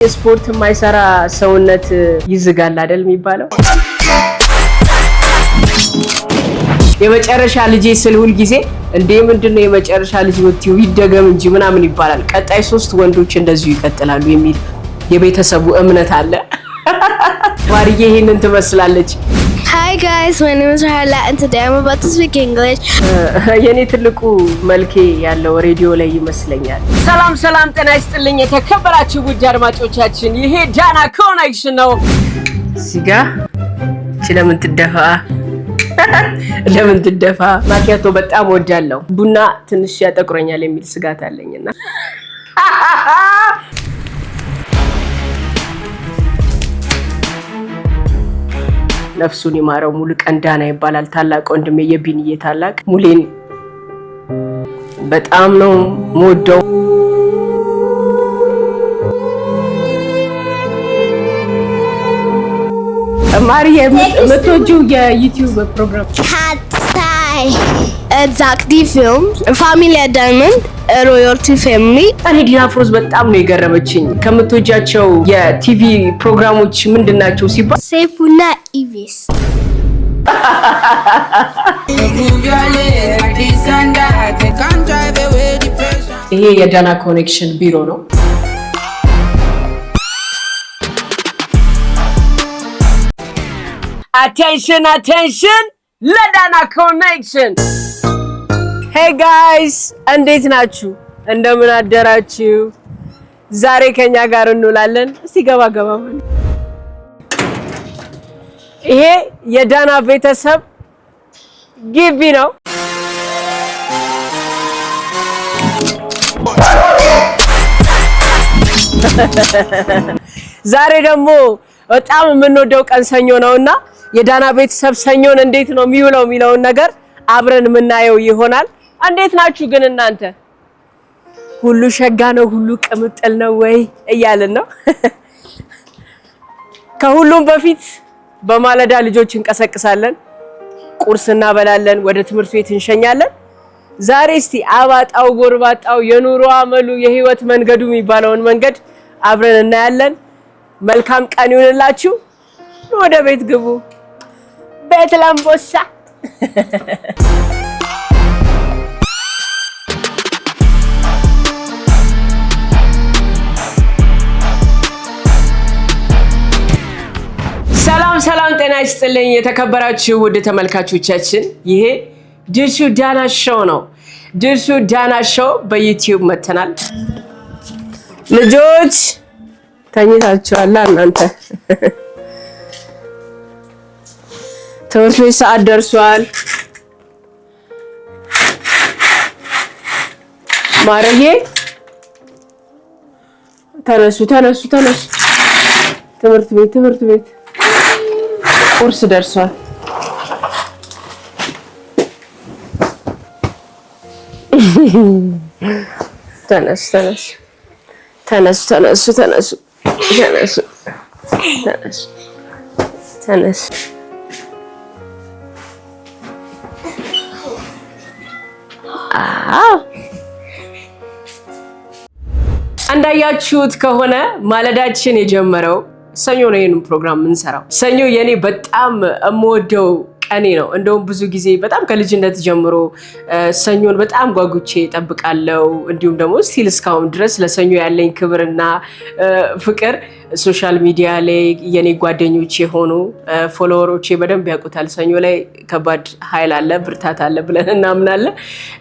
ስፖርት የማይሰራ ሰውነት ይዝጋል አይደል የሚባለው? የመጨረሻ ልጅ ስል ሁሉ ጊዜ እንዴ ምንድነው የመጨረሻ ልጅ ወጥዩ ይደገም እንጂ ምናምን ይባላል። ቀጣይ 3 ወንዶች እንደዚሁ ይቀጥላሉ የሚል የቤተሰቡ እምነት አለ። ማርዬ ይሄንን ትመስላለች። Hi guys, my name is Rahla and today I'm about to speak English. የኔ ትልቁ መልኬ ያለው ሬዲዮ ላይ ይመስለኛል። ሰላም ጤና ይስጥልኝ የተከበራችሁ ውድ አድማጮቻችን፣ ይሄ ዳና ኮኔክሽን ነው። ሲጋ ለምን ትደፋ ማኪያቶ በጣም ወዳለው ቡና ትንሽ ያጠቁረኛል የሚል ስጋት አለኝና ነፍሱን ይማረው ሙሉ ቀንዳና ይባላል። ታላቅ ወንድሜ የቢንዬ ታላቅ ሙሌን በጣም ነው ሞደው። ማርዬ የምትወጂው የዩቲዩብ ፕሮግራም? Katsai. Exactly film. Family Diamond. Royalty Family. እኔ ዲና ፍሮዝ በጣም ነው የገረመችኝ። ከምትወጃቸው የቲቪ ፕሮግራሞች ምንድናቸው ሲባል ሰይፉና ኢቢኤስ። ይሄ የዳና ኮኔክሽን ቢሮ ነው። አቴንሽን ለዳና ኮኔክሽን። ሄይ ጋይስ እንዴት ናችሁ? እንደምን አደራችሁ? ዛሬ ከኛ ጋር እንውላለን። እስቲ ገባ ማለት ይሄ የዳና ቤተሰብ ግቢ ነው። ዛሬ ደግሞ በጣም የምንወደው ቀን ሰኞ ነውና የዳና ቤተሰብ ሰኞን እንዴት ነው የሚውለው የሚለውን ነገር አብረን የምናየው ይሆናል። እንዴት ናችሁ ግን እናንተ? ሁሉ ሸጋ ነው፣ ሁሉ ቅምጥል ነው ወይ እያልን ነው። ከሁሉም በፊት በማለዳ ልጆች እንቀሰቅሳለን፣ ቁርስ እናበላለን፣ ወደ ትምህርት ቤት እንሸኛለን። ዛሬ እስቲ አባጣው ጎርባጣው የኑሮ አመሉ የህይወት መንገዱ የሚባለውን መንገድ አብረን እናያለን። መልካም ቀን ይሁንላችሁ። ወደ ቤት ግቡ። ቤት ለምቦሳ ሰላም ጤና ይስጥልኝ የተከበራችሁ ውድ ተመልካቾቻችን፣ ይሄ ድርሹ ዳና ሾው ነው። ድርሹ ዳና ሾው በዩቲዩብ መተናል። ልጆች ተኝታችኋል እናንተ? ትምህርት ቤት ሰዓት ደርሷል። ማረዬ ተነሱ። ትምህርት ቤት ቁርስ ደርሷል። ተነሱ። እንዳያችሁት ከሆነ ማለዳችን የጀመረው ሰኞ ነው። ይሄንን ፕሮግራም የምንሰራው ሰኞ የኔ በጣም የምወደው ቀኔ ነው። እንደውም ብዙ ጊዜ በጣም ከልጅነት ጀምሮ ሰኞን በጣም ጓጉቼ እጠብቃለሁ። እንዲሁም ደግሞ ስቲል እስካሁን ድረስ ለሰኞ ያለኝ ክብርና ፍቅር ሶሻል ሚዲያ ላይ የኔ ጓደኞቼ የሆኑ ፎሎወሮቼ በደንብ ያውቁታል። ሰኞ ላይ ከባድ ኃይል አለ፣ ብርታት አለ ብለን እናምናለን።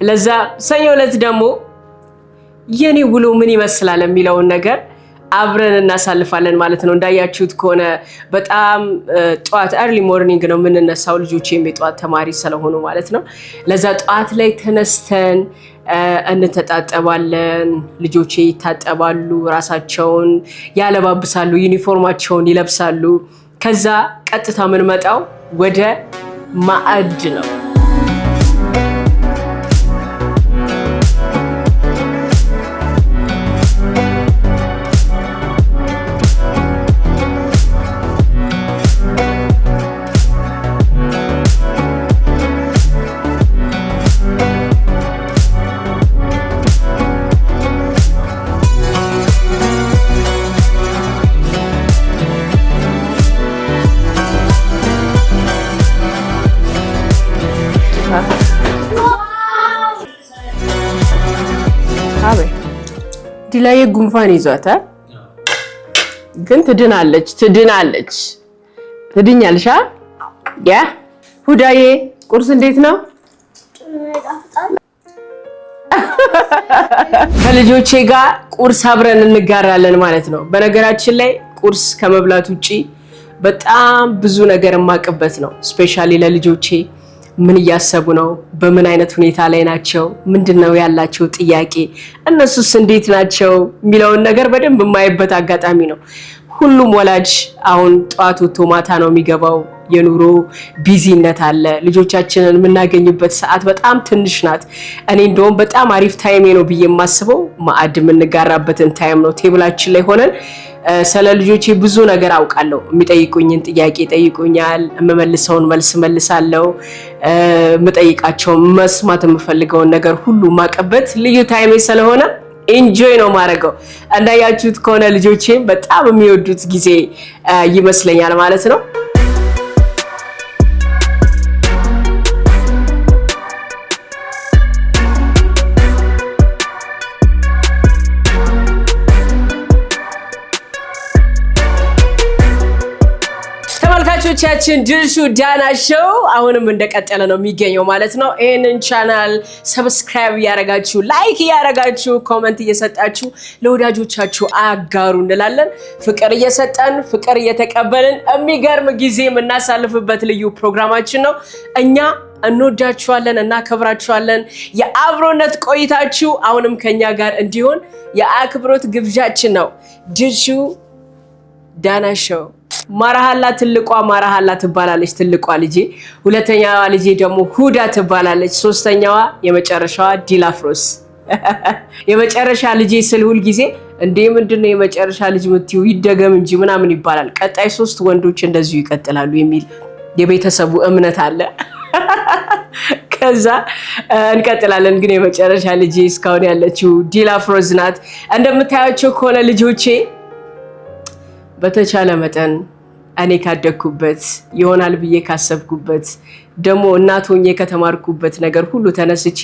ለዛ ሰኞ ዕለት ደግሞ የኔ ውሎ ምን ይመስላል የሚለውን ነገር አብረን እናሳልፋለን ማለት ነው። እንዳያችሁት ከሆነ በጣም ጧት early morning ነው የምንነሳው፣ ልጆቼም የጧት ተማሪ ስለሆኑ ማለት ነው። ለዛ ጧት ላይ ተነስተን እንተጣጠባለን። ልጆቼ ይታጠባሉ፣ ራሳቸውን ያለባብሳሉ፣ ዩኒፎርማቸውን ይለብሳሉ። ከዛ ቀጥታ የምንመጣው ወደ ማዕድ ነው። ዲላዬ ጉንፋን ይዟታል ግን ትድናለች ትድኛለሽ ያ ሁዳዬ ቁርስ እንዴት ነው ከልጆቼ ጋር ቁርስ አብረን እንጋራለን ማለት ነው በነገራችን ላይ ቁርስ ከመብላት ውጪ በጣም ብዙ ነገር ማቀበት ነው ስፔሻሊ ለልጆቼ ምን ያያሰቡ ነው በምን አይነት ሁኔታ ላይ ናቸው ምንድነው ያላቸው ጥያቄ እነሱስ እንዴት ናቸው ሚለውን ነገር በደንብ ማይበት አጋጣሚ ነው ሁሉም ወላጅ አሁን ጧት ወጥቶ ማታ ነው የሚገባው የኑሮ ቢዚነት አለ ልጆቻችንን የምናገኝበት ሰዓት በጣም ትንሽ ናት እኔ እንደውም በጣም አሪፍ ታይም ነው ብዬ የማስበው ማዕድ የምንጋራበትን ታይም ነው ቴብላችን ላይ ሆነን ስለ ልጆቼ ብዙ ነገር አውቃለሁ የሚጠይቁኝን ጥያቄ ጠይቁኛል እመመልሰውን መልስ መልሳለሁ የምጠይቃቸው መስማት የምፈልገውን ነገር ሁሉ ማቀበት ልዩ ታይም ስለሆነ ኢንጆይ ነው ማረገው እንዳያችሁት ከሆነ ልጆቼ በጣም የሚወዱት ጊዜ ይመስለኛል ማለት ነው ተመልካቾቻችን ድርሹ ዳና ሾው አሁንም እንደቀጠለ ነው የሚገኘው ማለት ነው ይሄንን ቻናል ሰብስክራይብ ያረጋችሁ ላይክ ያረጋችሁ ኮሜንት እየሰጣችሁ ለወዳጆቻችሁ አጋሩ እንላለን ፍቅር እየሰጠን ፍቅር እየተቀበልን የሚገርም ጊዜ የምናሳልፍበት ልዩ ፕሮግራማችን ነው እኛ እንወዳችኋለን እናከብራችኋለን የአብሮነት ቆይታችሁ አሁንም ከኛ ጋር እንዲሆን የአክብሮት ግብዣችን ነው ድርሹ ዳና ሾው ማራሃላ ትልቋ ማራሃላ ትባላለች ትልቋ ልጄ ሁለተኛዋ ልጄ ደግሞ ሁዳ ትባላለች ሶስተኛዋ የመጨረሻዋ ዲላፍሮስ የመጨረሻ ልጄ ስል ሁሉ ጊዜ እንዴ ምንድነው የመጨረሻ ልጅ ምትዩ ይደገም እንጂ ምናምን ይባላል ቀጣይ 3 ወንዶች እንደዚሁ ይቀጥላሉ የሚል የቤተሰቡ እምነት አለ ከዛ እንቀጥላለን ግን የመጨረሻ ልጄ እስካሁን ያለችው ዲላፍሮስ ናት እንደምታያቸው ከሆነ ልጆቼ በተቻለ መጠን እኔ ካደኩበት ይሆናል ብዬ ካሰብኩበት ደሞ እናት ሆኜ ከተማርኩበት ነገር ሁሉ ተነስቼ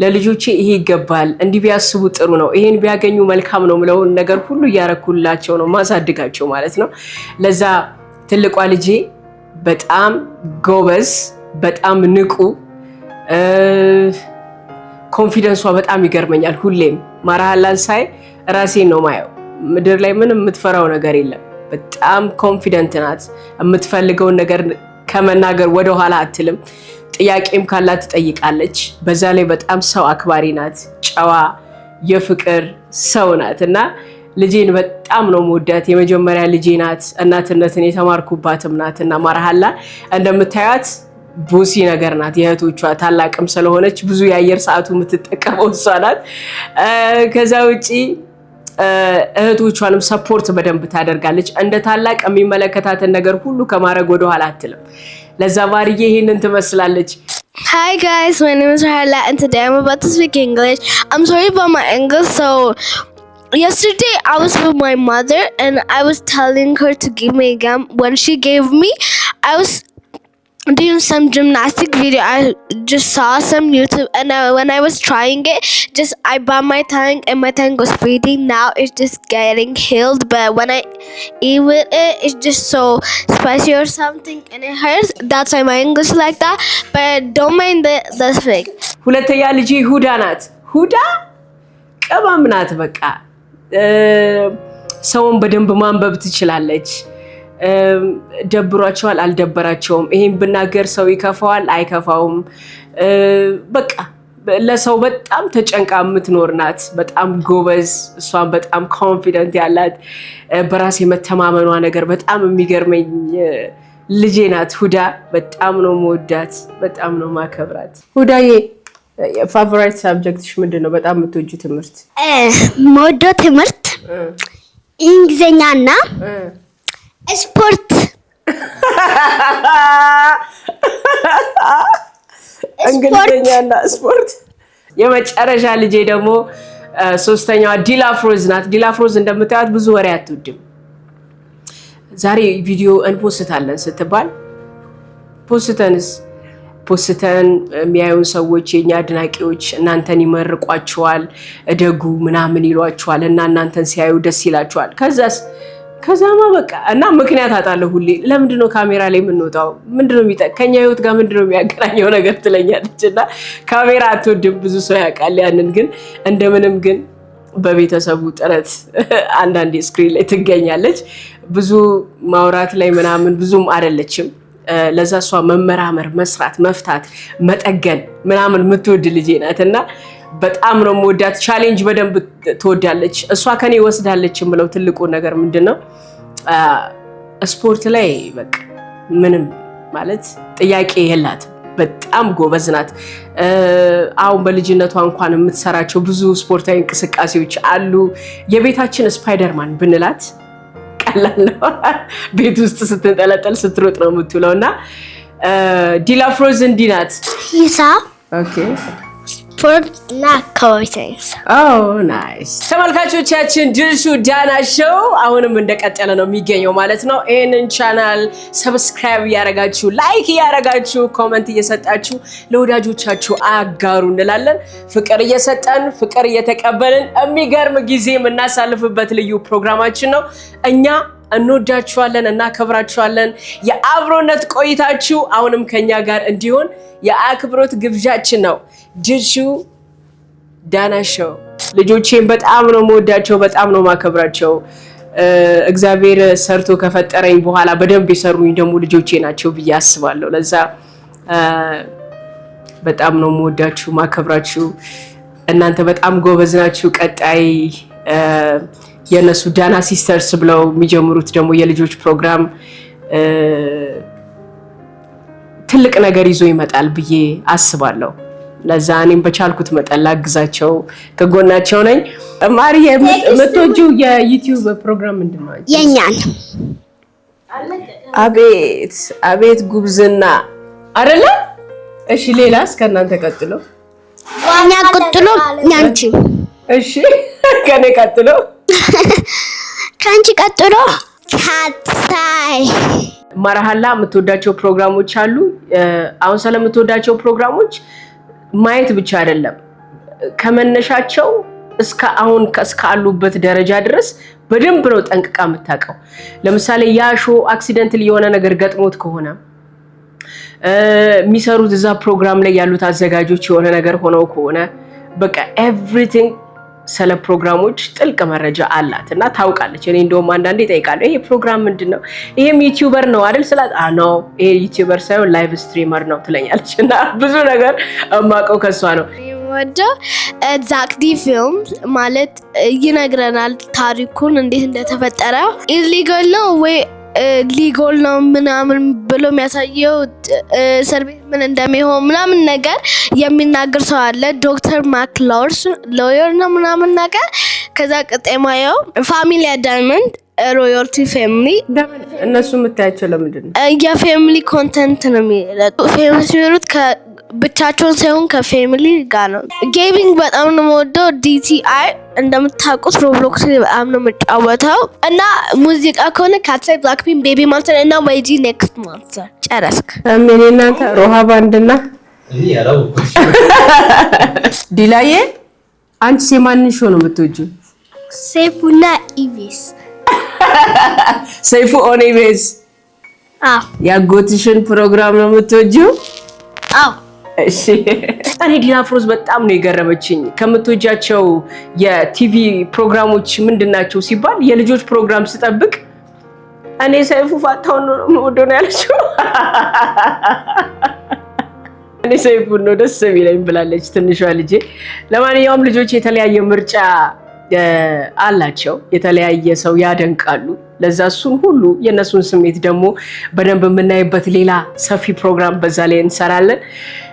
ለልጆቼ ይሄ ይገባል እንዲህ ቢያስቡ ጥሩ ነው ይሄን ቢያገኙ መልካም ነው ምለው ነገር ሁሉ ያረኩላቸው ነው ማሳድጋቸው ማለት ነው ለዛ ትልቋ ልጄ በጣም ጎበዝ በጣም ንቁ ኮንፊደንሷ በጣም ይገርመኛል ሁሌም ማራሃላን ሳይ ራሴን ነው ማየው ምድር ላይ ምንም የምትፈራው ነገር የለም በጣም ኮንፊደንት ናት የምትፈልገውን ነገር ከመናገር ወደ ኋላ አትልም ጥያቄም ካላት ትጠይቃለች በዛ ላይ በጣም ሰው አክባሪ ናት ጨዋ የፍቅር ሰው ናትና ልጄን በጣም ነው የምወዳት የመጀመሪያ ልጄ ናት እናትነትን የተማርኩባትም ናትና ማራሃላ እንደምታያት ቡሲ ነገር ናት የእህቶቿ ታላቅም ስለሆነች ብዙ የአየር ሰዓቱ የምትጠቀመው እሷ ናት ከዛ ውጪ እህቶቿንም ሰፖርት በደንብ ታደርጋለች እንደ ታላቅ የሚመለከታትን ነገር ሁሉ ከማረግ ወደ ኋላ አትልም ለዛ ማርዬ ይሄንን ትመስላለች Hi guys, my name is Rahla and today I'm about to speak English. I'm sorry about my English. So yesterday I was with my mother and I was telling her to give me a gum. When she gave me, I was doing some gymnastic video. I just saw some YouTube and when I was trying it, just I bit my tongue and my tongue was bleeding. Now it's just getting healed, but when I eat with it, it's just so spicy or something and it hurts. That's why my English like that, but don't mind the fake. ሁለተኛ ልጅ ሁዳ ናት ሁዳ ቀባም ናት በቃ ሰውን በደንብ ማንበብ ትችላለች ደብሯቸዋል አልደበራቸውም ይሄን ብናገር ሰው ይከፋዋል አይከፋውም በቃ ለሰው በጣም ተጨንቃ የምትኖር ናት በጣም ጎበዝ እሷን በጣም ኮንፊደንት ያላት በራስ የመተማመኗ ነገር በጣም የሚገርመኝ ልጄ ናት ሁዳ በጣም ነው የምወዳት በጣም ነው ማከብራት ሁዳዬ ፋቮራይት ሳብጀክትሽ ምንድነው በጣም የምትወጂው ትምህርት ሞዶ ትምህርት እንግሊዝኛና ስፖርት እንግሊዝኛና ስፖርት የመጨረሻ ልጄ ደግሞ ሶስተኛዋ ዲላፍሮዝ ናት ዲላፍሮዝ እንደምታዩት ብዙ ወሬ አትወድም ዛሬ ቪዲዮ እንፖስታለን ስትባል ፖስተንስ ፖስተን የሚያዩን ሰዎች የኛ አድናቂዎች እናንተን ይመርቋችኋል፣ እደጉ ምናምን ይሏችኋል እና እናንተን ሲያዩ ደስ ይላችኋል። ከዛማ በቃ እና ምክንያት አጣለሁ ሁሌ ለምንድነው ካሜራ ላይ የምንወጣው? ምንድነው ከኛ ህይወት ጋር ምንድነው የሚያገናኘው ነገር ትለኛለች። እና ካሜራ አትወድም ብዙ ሰው ያውቃል ያንን። ግን እንደምንም ግን በቤተሰቡ ጥረት አንዳንዴ ስክሪን ላይ ትገኛለች። ብዙ ማውራት ላይ ምናምን ብዙም አይደለችም። ለዛ እሷ መመራመር፣ መስራት፣ መፍታት፣ መጠገን ምናምን የምትወድ ልጄ ናት እና በጣም ነው የምወዳት። ቻሌንጅ በደንብ ትወዳለች። እሷ ከኔ ወስዳለች የምለው ትልቁ ነገር ምንድነው ስፖርት ላይ በቃ ምንም ማለት ጥያቄ የላትም። በጣም ጎበዝ ናት። አሁን በልጅነቷ እንኳን የምትሰራቸው ብዙ ስፖርታዊ እንቅስቃሴዎች አሉ። የቤታችን ስፓይደርማን ብንላት ቀላል ነው። ቤት ውስጥ ስትንጠለጠል ስትሮጥ ነው የምትውለው እና ዲላፍሮዝ እንዲህ ናት። ሂሳብ ኦኬ ስፖርት እና ኮርቲንግስ። ናይስ ተመልካቾቻችን፣ ድርሹ ዳና ሾው አሁንም እንደቀጠለ ነው የሚገኘው ማለት ነው። ይህንን ቻናል ሰብስክራይብ እያደረጋችሁ ላይክ እያደረጋችሁ ኮመንት እየሰጣችሁ ለወዳጆቻችሁ አጋሩ እንላለን። ፍቅር እየሰጠን ፍቅር እየተቀበልን የሚገርም ጊዜ የምናሳልፍበት ልዩ ፕሮግራማችን ነው። እኛ እንወዳችኋለን፣ እናከብራችኋለን። የአብሮነት ቆይታችሁ አሁንም ከኛ ጋር እንዲሆን የአክብሮት ግብዣችን ነው። ድርሹ ዳና ሾው ልጆቼን በጣም ነው የምወዳቸው፣ በጣም ነው የማከብራቸው። እግዚአብሔር ሰርቶ ከፈጠረኝ በኋላ በደንብ የሰሩኝ ደግሞ ልጆቼ ናቸው ብዬ አስባለሁ። ለዛ በጣም ነው የምወዳችሁ፣ ማከብራችሁ። እናንተ በጣም ጎበዝ ናችሁ። ቀጣይ የነሱ ዳና ሲስተርስ ብለው የሚጀምሩት ደግሞ የልጆች ፕሮግራም ትልቅ ነገር ይዞ ይመጣል ብዬ አስባለሁ። ለዛ እኔም በቻልኩት መጠን ላግዛቸው ከጎናቸው ነኝ። ማሪ የምትወጂው የዩቲዩብ ፕሮግራም ምንድነው? የኛን አቤት አቤት ጉብዝና አይደለ? እሺ ሌላስ ከእናንተ ቀጥሎ? እኛ ቀጥሎ ያንቺ። እሺ ከኔ ቀጥሎ? ከአንቺ ቀጥሎ ካታይ። ማራሃላ የምትወዳቸው ፕሮግራሞች አሉ? አሁን ስለምትወዳቸው ፕሮግራሞች ማየት ብቻ አይደለም ከመነሻቸው እስከ አሁን እስካሉበት ደረጃ ድረስ በደንብ ነው ጠንቅቃ የምታውቀው። ለምሳሌ ያ ሾው አክሲደንታሊ የሆነ ነገር ገጥሞት ከሆነ የሚሰሩት እዛ ፕሮግራም ላይ ያሉት አዘጋጆች የሆነ ነገር ሆነው ከሆነ በቃ ኤቭሪቲንግ ስለ ፕሮግራሞች ጥልቅ መረጃ አላት እና ታውቃለች። እኔ እንደውም አንዳንዴ እጠይቃለሁ ይሄ ፕሮግራም ምንድነው? ይሄም ዩቲዩበር ነው አይደል ስላት ነው ይሄ ዩቲዩበር ሳይሆን ላይቭ ስትሪመር ነው ትለኛለች። እና ብዙ ነገር የማውቀው ከሷ ነው። ወደ ዛክዲ ፊልም ማለት ይነግረናል ታሪኩን እንዴት እንደተፈጠረ። ኢሊጋል ነው ወይ ሊጋል ነው ምናምን ብሎ የሚያሳየው እስር ቤት ምን እንደሚሆን ምናምን ነገር የሚናገር ሰው አለ። ዶክተር ማክላውርስ ሎየር ነው ምናምን ነገር። ከዛ ቀጣይ ማየው ፋሚሊ ዳይመንድ ሮያልቲ ፋሚሊ። እነሱ የምታያቸው ለምንድን ነው? የፋሚሊ ኮንተንት ነው የሚለጡ። ፌመስ የሚሆኑት ብቻቸውን ሳይሆን ከፋሚሊ ጋር ነው። ጌሚንግ በጣም ነው የምወደው። ዲቲአይ እንደምታውቁት ሮብሎክስ በጣም ነው የምጫወተው። እና ሙዚቃ ከሆነ ካትሳይ፣ ብላክፒንክ፣ ቤቢ ሞንስተር እና ዋይጂ ኔክስት ሞንስተር። ጨረስክ? እኔ እናንተ ሮሃ ባንድና ዲላዬ አንቺ የማንን ሾው ነው የምትወጂው? ሰይፉና ኢቢኤስ። ሰይፉ ኦን ኢቢኤስ። ያጎትሽን ፕሮግራም ነው የምትወጂው? አዎ። እሺ እኔ ዲላፍሮዝ በጣም ነው የገረመችኝ። ከምትወጃቸው የቲቪ ፕሮግራሞች ምንድናቸው ሲባል የልጆች ፕሮግራም ስጠብቅ እኔ ሰይፉ ፋንታሁን ነው የምወደው ነው ያለችው። እኔ ሰይፉ ነው ደስ የሚለኝ ብላለች ትንሿ ልጄ። ለማንኛውም ልጆች የተለያየ ምርጫ አላቸው፣ የተለያየ ሰው ያደንቃሉ። ለዛ እሱን ሁሉ የነሱን ስሜት ደግሞ በደንብ የምናይበት ሌላ ሰፊ ፕሮግራም በዛ ላይ እንሰራለን።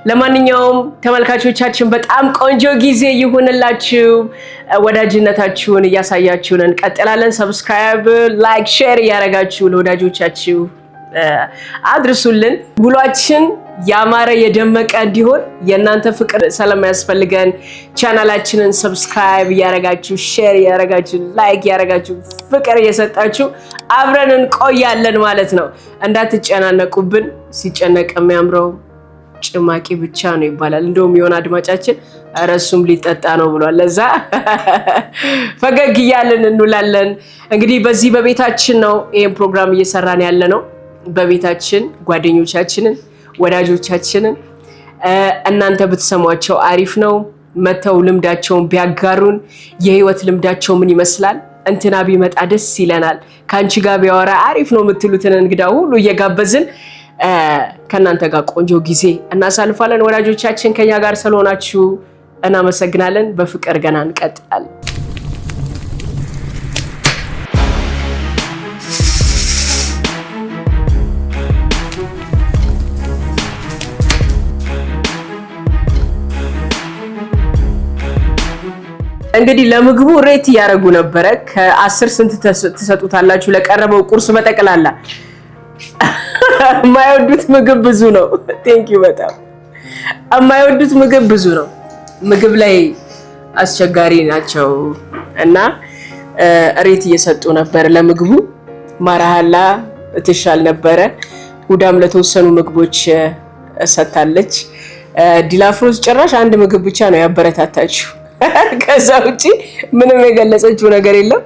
ለማንኛውም ተመልካቾቻችን በጣም ቆንጆ ጊዜ ይሁንላችሁ። ወዳጅነታችሁን እያሳያችሁን እንቀጥላለን። ሰብስክራይብ፣ ላይክ፣ ሼር እያደረጋችሁ ለወዳጆቻችሁ አድርሱልን። ውሏችን ያማረ የደመቀ እንዲሆን የእናንተ ፍቅር ስለሚያስፈልገን ቻናላችንን ሰብስክራይብ እያደረጋችሁ ሼር እያደረጋችሁ ላይክ እያደረጋችሁ ፍቅር እየሰጣችሁ አብረን እንቆያለን ማለት ነው። እንዳትጨናነቁብን። ሲጨነቅ የሚያምረው ጭማቂ ብቻ ነው ይባላል። እንደውም የሆነ አድማጫችን እረሱም ሊጠጣ ነው ብሏል። ለዛ ፈገግ እያልን እንውላለን። እንግዲህ በዚህ በቤታችን ነው ይሄን ፕሮግራም እየሰራን ያለ ነው። በቤታችን ጓደኞቻችንን፣ ወዳጆቻችንን እናንተ ብትሰሟቸው አሪፍ ነው። መተው ልምዳቸውን ቢያጋሩን የህይወት ልምዳቸው ምን ይመስላል እንትና ቢመጣ ደስ ይለናል፣ ካንቺ ጋር ቢያወራ አሪፍ ነው የምትሉትን እንግዳ ሁሉ እየጋበዝን ከናንተ ጋር ቆንጆ ጊዜ እናሳልፋለን። ወዳጆቻችን ከኛ ጋር ስለሆናችሁ እናመሰግናለን። በፍቅር ገና እንቀጥላለን። እንግዲህ ለምግቡ ሬት ያረጉ ነበረ። ከ10 ስንት ትሰጡታላችሁ? ለቀረበው ቁርስ በጠቅላላ የማይወዱት ምግብ ብዙ ነው። ቴንኪዩ በጣም የማይወዱት ምግብ ብዙ ነው። ምግብ ላይ አስቸጋሪ ናቸው እና ሬት እየሰጡ ነበር ለምግቡ። ማራሃላ ትሻል ነበረ። ሁዳም ለተወሰኑ ምግቦች ሰጥታለች። ዲላፍሮዝ ጭራሽ አንድ ምግብ ብቻ ነው ያበረታታችሁ። ከዛ ውጪ ምንም የገለጸችው ነገር የለም።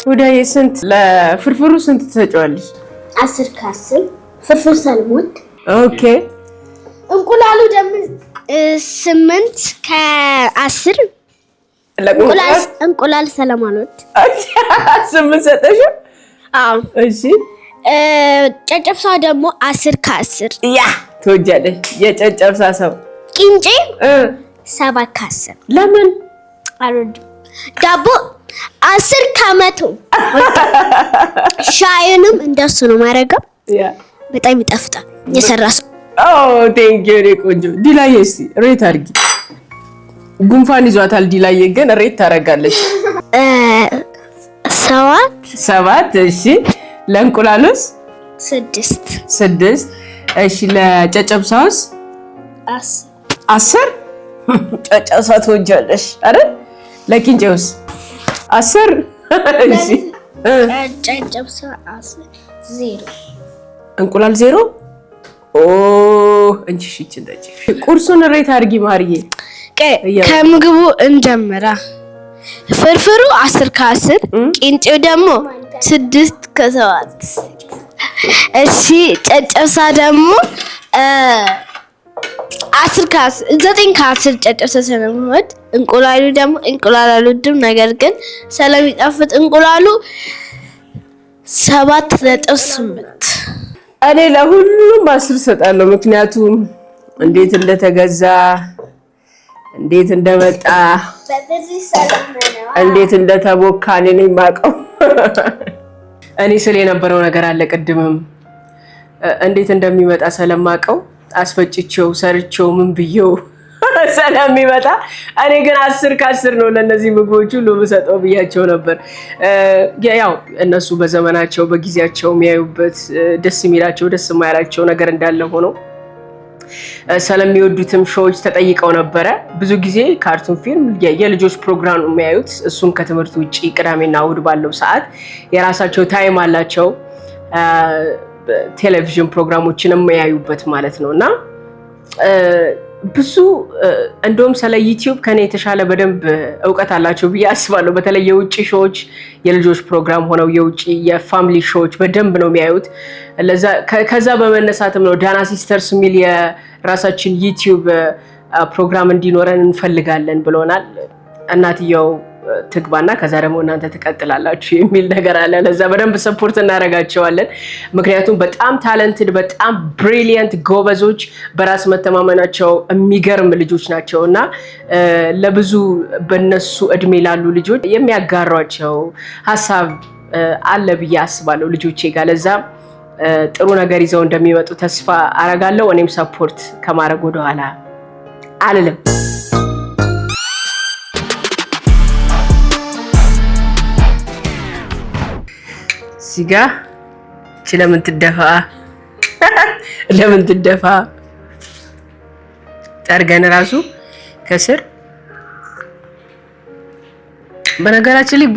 ወዳዬ ስንት ለፍርፍሩ ስንት ትሰጪዋለሽ? 10 ከ10 ፍርፍር ሳልሞት። ኦኬ። እንቁላሉ ደግሞ 8 ከ10 እንቁላል ሰለማኖት 8 ሰጠሽ? አዎ። እሺ። ጨጨብሳ ደግሞ 10 ከ10 ያ ትወጃለሽ የጨጨብሳ ሰው። ቂንጬ 7 ከ10 ለምን አልወድም። ዳቦ 10 ከ100 ሻዩንም እንደሱ ነው ማረጋው። ያ በጣም ይጣፍጣል የሰራስ። ቴንክ ዩ ቆንጆ። ዲላዬ እስቲ ሬት አድርጊ። ጉንፋን ይዟታል ዲላዬ ግን ሬት ታረጋለች። 7። እሺ። ለእንቁላሉስ 6። እሺ። ለጨጨብሳውስ 10 ጨጨብሳ ትወጃለሽ አይደል? ለቂንጬውስ 10? እሺ። ጨጨብሳ 0 እንቁላል 0? እንጂ ሽችን ጠጪ። ቁርሱን ሬት አድርጊ ማርዬ። ከምግቡ እንጀምራ። ፍርፍሩ 10 ከ10 ቂንጬው ደግሞ 6 ከ7። እሺ። ጨጨብሳ ደግሞ 10 ከ10 9 ከ10 ጨጨብሳ ስለምወድ፣ እንቁላሉ ደግሞ እንቁላል አልወድም፣ ነገር ግን ስለሚጣፍጥ እንቁላሉ 7.8። እኔ ለሁሉም 10 ሰጣለሁ። ምክንያቱም እንዴት እንደተገዛ፣ እንዴት እንደመጣ፣ እንዴት እንደተቦካ እኔ ነኝ የማውቀው። እኔ ስለ የነበረው ነገር አለ ቅድምም እንዴት እንደሚመጣ ስለማውቀው አስፈጭቼው ሰርቼው ምን ብዬው ስለሚመጣ እኔ ግን 10 ከ10 ነው ለነዚህ ምግቦች ሁሉ የምሰጠው ብያቸው ነበር። ያው እነሱ በዘመናቸው በጊዜያቸው የሚያዩበት ደስ የሚላቸው ደስ የማይላቸው ነገር እንዳለ ሆኖ ስለሚወዱትም ሾዎች ተጠይቀው ነበረ። ብዙ ጊዜ ካርቱን ፊልም የልጆች ፕሮግራም ነው የሚያዩት። እሱም ከትምህርት ውጪ ቅዳሜና እሑድ ባለው ሰዓት የራሳቸው ታይም አላቸው ቴሌቪዥን ፕሮግራሞችን የሚያዩበት ማለት ነው። እና ብዙ እንደውም ስለ ዩቲዩብ ከኔ የተሻለ በደንብ እውቀት አላቸው ብዬ አስባለሁ። በተለይ የውጪ ሾዎች የልጆች ፕሮግራም ሆነው የውጪ የፋሚሊ ሾዎች በደንብ ነው የሚያዩት። ከዛ በመነሳትም ነው ዳና ሲስተርስ የሚል የራሳችን ዩቲዩብ ፕሮግራም እንዲኖረን እንፈልጋለን ብለውናል። እናትየው ትግባና ከዛ ደግሞ እናንተ ትቀጥላላችሁ የሚል ነገር አለ። ለዛ በደንብ ሰፖርት እናደርጋቸዋለን። ምክንያቱም በጣም ታለንትድ፣ በጣም ብሪሊየንት ጎበዞች፣ በራስ መተማመናቸው የሚገርም ልጆች ናቸው እና ለብዙ በነሱ እድሜ ላሉ ልጆች የሚያጋሯቸው ሀሳብ አለ ብዬ አስባለሁ ልጆቼ ጋር። ለዛ ጥሩ ነገር ይዘው እንደሚመጡ ተስፋ አረጋለሁ። እኔም ሰፖርት ከማድረግ ወደኋላ አልልም። ሲጋ ለምን ትደፋ ጠርገን ራሱ ከስር። በነገራችን ላይ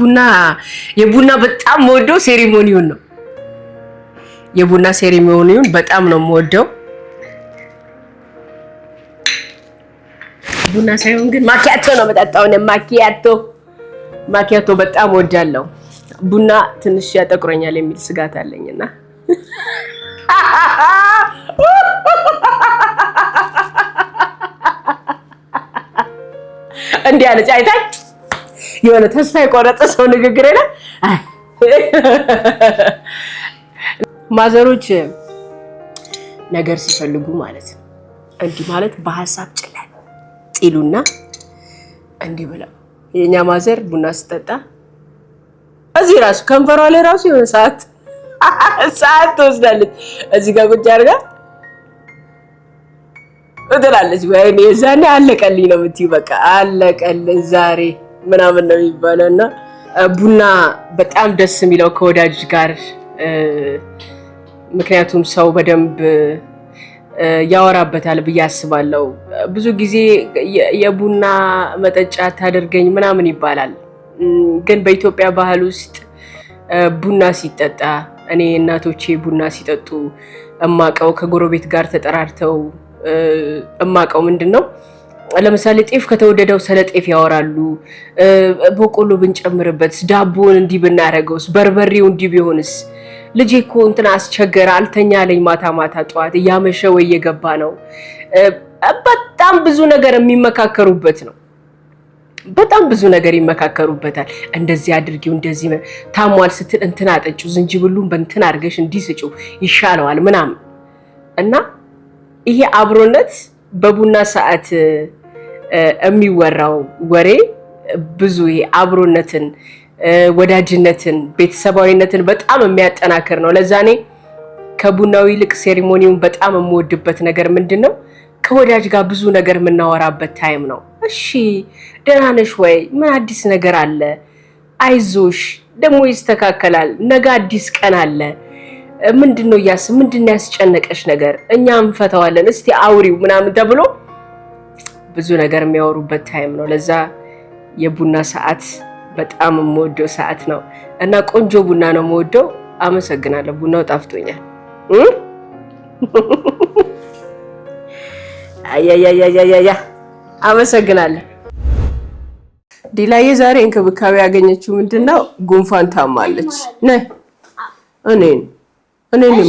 የቡና በጣም ወዶ ሴሪሞኒውን ነው። የቡና ሴሪሞኒውን በጣም ነው የምወደው። ቡና ሳይሆን ግን ማኪያቶ ነው መጠጣው። ማኪያቶ በጣም ወዳለው። ቡና ትንሽ ያጠቁረኛል የሚል ስጋት አለኝና እንዴ አለች አይታይ የሆነ ተስፋ የቆረጠ ሰው ንግግር አይደል? ማዘሮች ነገር ሲፈልጉ ማለት ነው እንዲህ ማለት በሐሳብ ጭላል ጢሉና እንዲህ ብለው የኛ ማዘር ቡና ስጠጣ እዚህ ራሱ ከንፈሯ ላይ ራሱ የሆነ ሰዓት ትወስዳለች። እዚህ ጋር ቁጭ አድርጋ እትላለች። ወይኔ ዛሬ አለቀልኝ ነው የምትይው። በቃ አለቀልኝ ዛሬ ምናምን ነው የሚባለውና ቡና በጣም ደስ የሚለው ከወዳጅ ጋር ምክንያቱም ሰው በደንብ ያወራበታል ብዬ አስባለሁ። ብዙ ጊዜ የቡና መጠጫ ታደርገኝ ምናምን ይባላል። ግን በኢትዮጵያ ባህል ውስጥ ቡና ሲጠጣ እኔ እናቶቼ ቡና ሲጠጡ እማቀው ከጎረቤት ጋር ተጠራርተው እማቀው ምንድነው ለምሳሌ ጤፍ ከተወደደው ስለ ጤፍ ያወራሉ። በቆሎ ብንጨምርበት፣ ዳቦን እንዲህ ብናረገውስ፣ በርበሬው እንዲህ ቢሆንስ፣ ልጄ እኮ እንትና አስቸገረ አልተኛ አለኝ ማታ ማታ ጠዋት እያመሸ ወይ እየገባ ነው። በጣም ብዙ ነገር የሚመካከሩበት ነው። በጣም ብዙ ነገር ይመካከሩበታል። እንደዚህ አድርጊው፣ እንደዚህ ታሟል ስትል እንትና አጠጪው፣ ዝንጅብሉን በእንትና አድርገሽ እንዲህ ስጪው ይሻለዋል ምናምን እና ይሄ አብሮነት በቡና ሰዓት የሚወራው ወሬ ብዙ ይሄ አብሮነትን፣ ወዳጅነትን፣ ቤተሰባዊነትን በጣም የሚያጠናክር ነው። ለዛ እኔ ከቡናው ይልቅ ሴሪሞኒውን በጣም የምወድበት ነገር ምንድነው? ከወዳጅ ጋር ብዙ ነገር የምናወራበት ታይም ነው። እሺ ደህና ነሽ ወይ? ምን አዲስ ነገር አለ? አይዞሽ ደግሞ ይስተካከላል፣ ነገ አዲስ ቀን አለ። ምንድነው ምንድነው ያስጨነቀሽ ነገር? እኛ እንፈታዋለን፣ እስቲ አውሪው ምናምን ተብሎ ብዙ ነገር የሚያወሩበት ታይም ነው። ለዛ የቡና ሰዓት በጣም የምወደው ሰዓት ነው እና ቆንጆ ቡና ነው የምወደው። አመሰግናለሁ። ቡናው ጣፍጦኛል። አያያያያያ አመሰግናለሁ። ዲላዬ ዛሬ እንክብካቤ ያገኘችው ምንድነው? ጉንፋን ታማለች። ነይ እኔን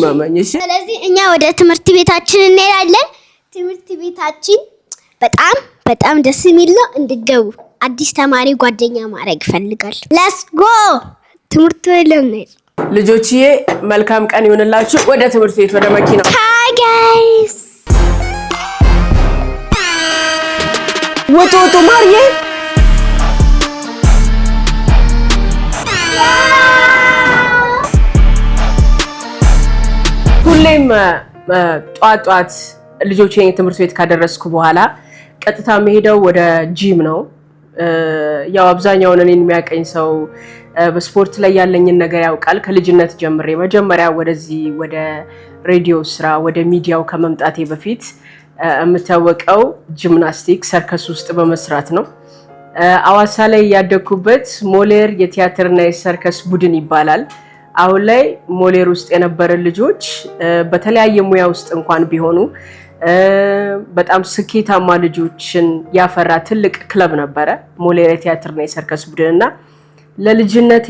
ማማኝ። እሺ ስለዚህ እኛ ወደ ትምህርት ቤታችን እንሄዳለን። ትምህርት ቤታችን በጣም ደስ የሚል ነው። እንድገቡ አዲስ ተማሪ ጓደኛ ማድረግ ይፈልጋል። ሌትስ ጎ ትምህርት ቤት ለምን ልጆችዬ መልካም ቀን ይሁንላችሁ። ወደ ትምህርት ቤት ወደ መኪናው። ሃይ ጋይስ ወጡ ማርዬ ሁሌም ጧት ልጆቼን ትምህርት ቤት ካደረስኩ በኋላ ቀጥታ መሄደው ወደ ጂም ነው። ያው አብዛኛውን እኔን የሚያቀኝ ሰው በስፖርት ላይ ያለኝን ነገር ያውቃል። ከልጅነት ጀምሬ መጀመሪያ ወደዚህ ወደ ሬዲዮ ስራ ወደ ሚዲያው ከመምጣቴ በፊት የምታወቀው ጂምናስቲክ ሰርከስ ውስጥ በመስራት ነው። አዋሳ ላይ ያደኩበት ሞሌር የቲያትርና የሰርከስ ቡድን ይባላል። አሁን ላይ ሞሌር ውስጥ የነበረ ልጆች በተለያየ ሙያ ውስጥ እንኳን ቢሆኑ በጣም ስኬታማ ልጆችን ያፈራ ትልቅ ክለብ ነበረ ሞሌር የቲያትርና የሰርከስ ቡድን እና ለልጅነቴ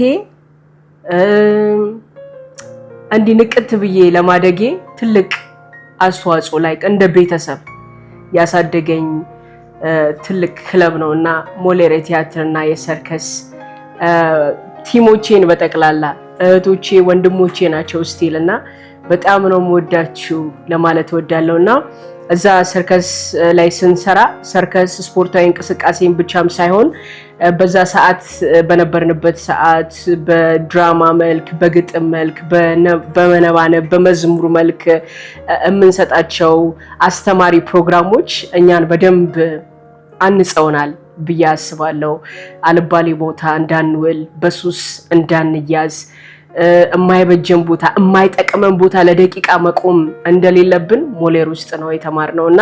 እንዲህ ንቅት ብዬ ለማደጌ ትልቅ አስተዋጽኦ ላይ እንደ ቤተሰብ ያሳደገኝ ትልቅ ክለብ ነው እና ሞሌር የቲያትርና የሰርከስ ቲሞቼን በጠቅላላ እህቶቼ ወንድሞቼ ናቸው ስቲል እና በጣም ነው የምወዳችሁ ለማለት እወዳለሁና እዛ ሰርከስ ላይ ስንሰራ ሰርከስ ስፖርታዊ እንቅስቃሴን ብቻም ሳይሆን በዛ ሰዓት በነበርንበት ሰዓት በድራማ መልክ፣ በግጥም መልክ፣ በመነባነብ በመዝሙር መልክ የምንሰጣቸው አስተማሪ ፕሮግራሞች እኛን በደንብ አንጸውናል ብዬ አስባለሁ። አልባሌ ቦታ እንዳንውል፣ በሱስ እንዳንያዝ፣ የማይበጀን ቦታ የማይጠቅመን ቦታ ለደቂቃ መቆም እንደሌለብን ሞሌር ውስጥ ነው የተማርነው እና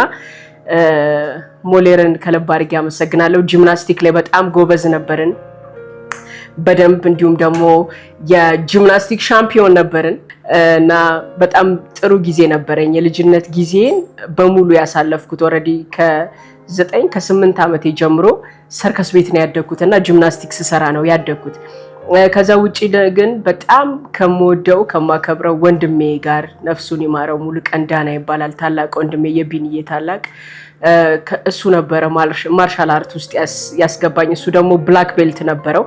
ሞሌርን ከልብ አድርጌ አመሰግናለሁ። ጂምናስቲክ ላይ በጣም ጎበዝ ነበርን። በደንብ እንዲሁም ደግሞ የጂምናስቲክ ሻምፒዮን ነበርን እና በጣም ጥሩ ጊዜ ነበረኝ። የልጅነት ጊዜን በሙሉ ያሳለፍኩት ኦልሬዲ ከ8 ዓመቴ ጀምሮ ሰርከስ ቤት ነው ያደግኩት እና ጂምናስቲክስ ሰራ ነው ያደግኩት። ከዛ ውጪ ግን በጣም ከመወደው ከማከብረው ወንድሜ ጋር ነፍሱን ይማረው ሙሉቀን ዳና ይባላል። ታላቅ ወንድሜ የቢንዬ ታላቅ እሱ ነበረ ማርሻል አርት ውስጥ ያስገባኝ። እሱ ደግሞ ብላክ ቤልት ነበረው።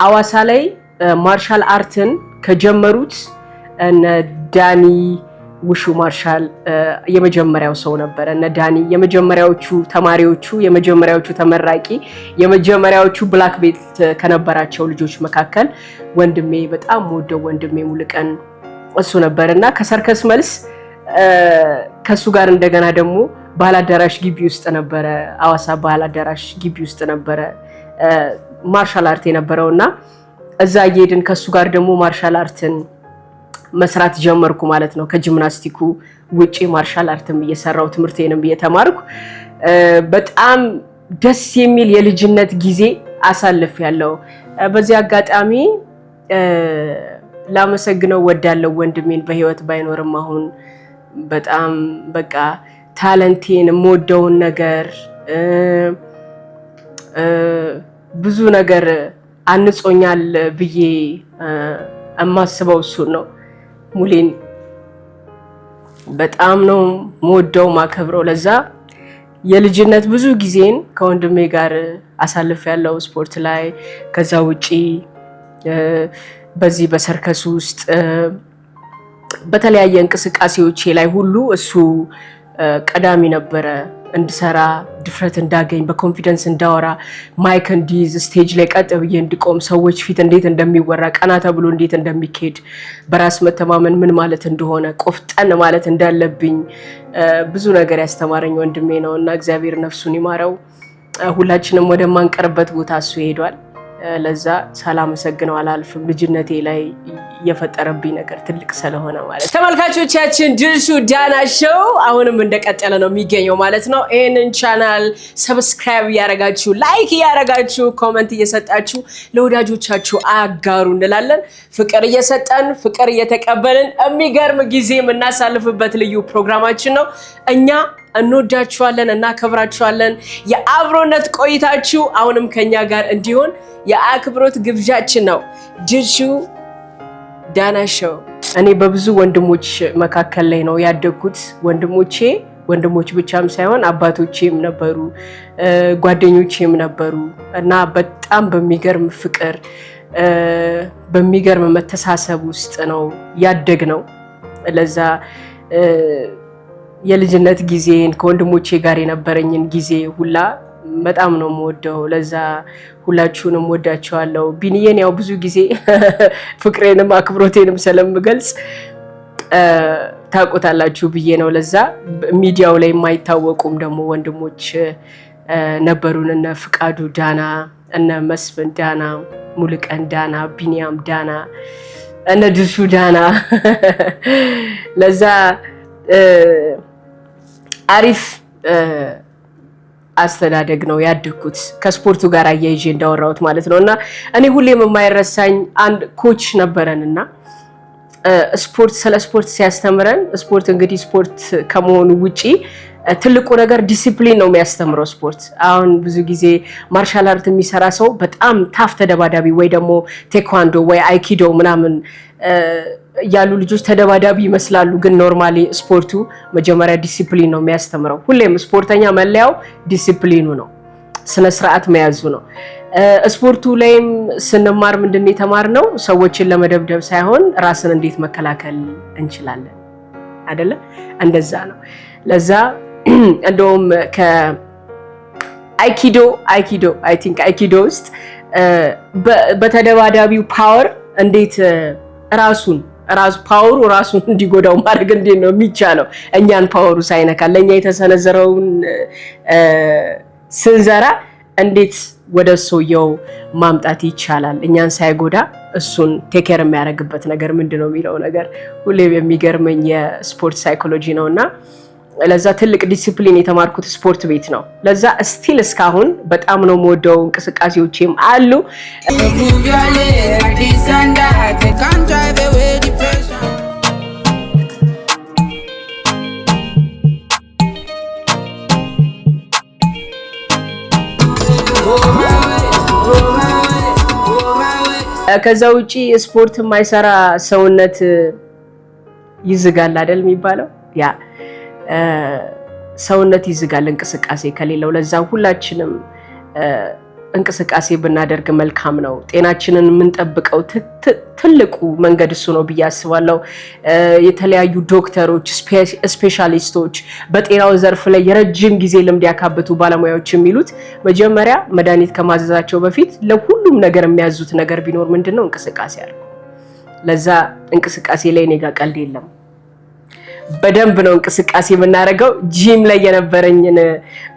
አዋሳ ላይ ማርሻል አርትን ከጀመሩት እነ ዳኒ ውሹ ማርሻል የመጀመሪያው ሰው ነበረ። እነ ዳኒ የመጀመሪያዎቹ ተማሪዎቹ፣ የመጀመሪያዎቹ ተመራቂ፣ የመጀመሪያዎቹ ብላክ ቤልት ከነበራቸው ልጆች መካከል ወንድሜ በጣም ወደው ወንድሜ ሙሉቀን እሱ ነበርና ከሰርከስ መልስ ከሱ ጋር እንደገና ደግሞ ባህል አዳራሽ ግቢ ውስጥ ነበረ፣ አዋሳ ባህል አዳራሽ ግቢ ውስጥ ነበረ ማርሻል አርት የነበረውና እዛ እየሄድን ከሱ ጋር ደግሞ ማርሻል አርትን መስራት ጀመርኩ ማለት ነው። ከጂምናስቲኩ ውጪ ማርሻል አርትም እየሰራው ትምህርቴንም እየተማርኩ በጣም ደስ የሚል የልጅነት ጊዜ አሳልፍ ያለው። በዚህ አጋጣሚ ላመሰግነው ወዳለው ወንድሜን በህይወት ባይኖርም አሁን በጣም በቃ ታለንቴን የምወደውን ነገር ብዙ ነገር አንጾኛል ብዬ የማስበው እሱን ነው። ሙሌን በጣም ነው የምወደው ማከብረው። ለዛ የልጅነት ብዙ ጊዜን ከወንድሜ ጋር አሳልፍ ያለው ስፖርት ላይ። ከዛ ውጪ በዚህ በሰርከስ ውስጥ በተለያየ እንቅስቃሴዎቼ ላይ ሁሉ እሱ ቀዳሚ ነበረ። እንድሰራ ድፍረት እንዳገኝ በኮንፊደንስ እንዳወራ ማይክ እንዲይዝ ስቴጅ ላይ ቀጥ ብዬ እንድቆም ሰዎች ፊት እንዴት እንደሚወራ ቀና ተብሎ እንዴት እንደሚካሄድ በራስ መተማመን ምን ማለት እንደሆነ ቆፍጠን ማለት እንዳለብኝ ብዙ ነገር ያስተማረኝ ወንድሜ ነው እና እግዚአብሔር ነፍሱን ይማረው። ሁላችንም ወደማንቀርበት ቦታ እሱ ሄዷል። ለዛ ሳላመሰግነው አላልፍም። ልጅነቴ ላይ የፈጠረብኝ ነገር ትልቅ ስለሆነ ማለት። ተመልካቾቻችን ድርሹ ዳና ሾው አሁንም እንደቀጠለ ነው የሚገኘው ማለት ነው። ይሄንን ቻናል ሰብስክራይብ እያደረጋችሁ ላይክ እያደረጋችሁ ኮሜንት እየሰጣችሁ ለወዳጆቻችሁ አጋሩ እንላለን። ፍቅር እየሰጠን ፍቅር እየተቀበልን የሚገርም ጊዜ የምናሳልፍበት ልዩ ፕሮግራማችን ነው። እኛ እንወዳችኋለን፣ እናከብራችኋለን። የአብሮነት ቆይታችሁ አሁንም ከኛ ጋር እንዲሆን የአክብሮት ግብዣችን ነው። ድርሹ ዳና ሾው። እኔ በብዙ ወንድሞች መካከል ላይ ነው ያደግኩት። ወንድሞች ብቻም ሳይሆን አባቶቼም ነበሩ፣ ጓደኞቼም ነበሩ እና በጣም በሚገርም ፍቅር በሚገርም መተሳሰብ ውስጥ ነው ያደግነው። ለዛ የልጅነት ጊዜን ከወንድሞቼ ጋር የነበረኝን ጊዜ ሁላ በጣም ነው የምወደው። ለዛ ሁላችሁንም ወዳችኋለሁ። ቢንዬን ያው ብዙ ጊዜ ፍቅሬንም አክብሮቴንም ስለምገልጽ ታውቁታላችሁ ብዬ ነው። ለዛ ሚዲያው ላይ የማይታወቁም ደግሞ ወንድሞች ነበሩን። እነ ፍቃዱ ዳና፣ እነ መስፍን ዳና፣ ሙሉቀን ዳና፣ ቢኒያም ዳና፣ እነ ድርሹ ዳና። ለዛ አሪፍ አስተዳደግ ነው ያደግኩት ከስፖርቱ ጋር አያይዤ እንዳወራሁት ማለት ነው። እና እኔ ሁሌም የማይረሳኝ አንድ ኮች ነበረንና ስለ ስፖርት ሲያስተምረን፣ ስፖርት እንግዲህ ስፖርት ከመሆኑ ውጪ ትልቁ ነገር ዲሲፕሊን ነው የሚያስተምረው ስፖርት። አሁን ብዙ ጊዜ ማርሻል አርት የሚሰራ ሰው በጣም ታፍ ተደባዳቢ ወይ ደግሞ ቴኳንዶ ወይ አይኪዶ ምናምን ያሉ ልጆች ተደባዳቢ ይመስላሉ። ግን ኖርማሊ ስፖርቱ መጀመሪያ ዲሲፕሊን ነው የሚያስተምረው። ሁሌም ስፖርተኛ መለያው ዲሲፕሊኑ ነው፣ ስነ ስርዓት መያዙ ነው። ስፖርቱ ላይም ስንማር ምንድን የተማርነው ሰዎችን ለመደብደብ ሳይሆን ራስን እንዴት መከላከል እንችላለን አይደለ? እንደዛ ነው። ለዛ እንደውም ከአይኪዶ አይ ቲንክ አይኪዶ ውስጥ በተደባዳቢው ፓወር እንዴት ፓወሩ ራሱን እንዲጎዳው ማድረግ እንዴት ነው የሚቻለው? እኛን ፓወሩ ሳይነካ ለኛ የተሰነዘረውን ስንዘራ እንዴት ወደ ሰውየው ማምጣት ይቻላል? እኛን ሳይጎዳ እሱን ቴኬር የሚያደርግበት ነገር ምንድነው የሚለው ነገር ሁሌም የሚገርመኝ የስፖርት ሳይኮሎጂ ነውና ለዛ ትልቅ ዲሲፕሊን የተማርኩት ስፖርት ቤት ነው። ለዛ ስቲል እስካሁን በጣም ነው የምወደው እንቅስቃሴዎችም አሉ። ከዛ ውጪ ስፖርት የማይሰራ ሰውነት ይዝጋል አይደል የሚባለው? ያ ሰውነት ይዝጋል እንቅስቃሴ ከሌለው። ለዛ ሁላችንም እንቅስቃሴ ብናደርግ መልካም ነው። ጤናችንን የምንጠብቀው ትልቁ መንገድ እሱ ነው ብዬ አስባለሁ። የተለያዩ ዶክተሮች፣ ስፔሻሊስቶች በጤናው ዘርፍ ላይ የረጅም ጊዜ ልምድ ያካበቱ ባለሙያዎች የሚሉት መጀመሪያ መድኃኒት ከማዘዛቸው በፊት ለሁሉም ነገር የሚያዙት ነገር ቢኖር ምንድነው? እንቅስቃሴ አለ። ለዛ እንቅስቃሴ ላይ እኔ ጋር ቀልድ የለም። በደንብ ነው እንቅስቃሴ የምናደርገው። ጂም ላይ የነበረኝን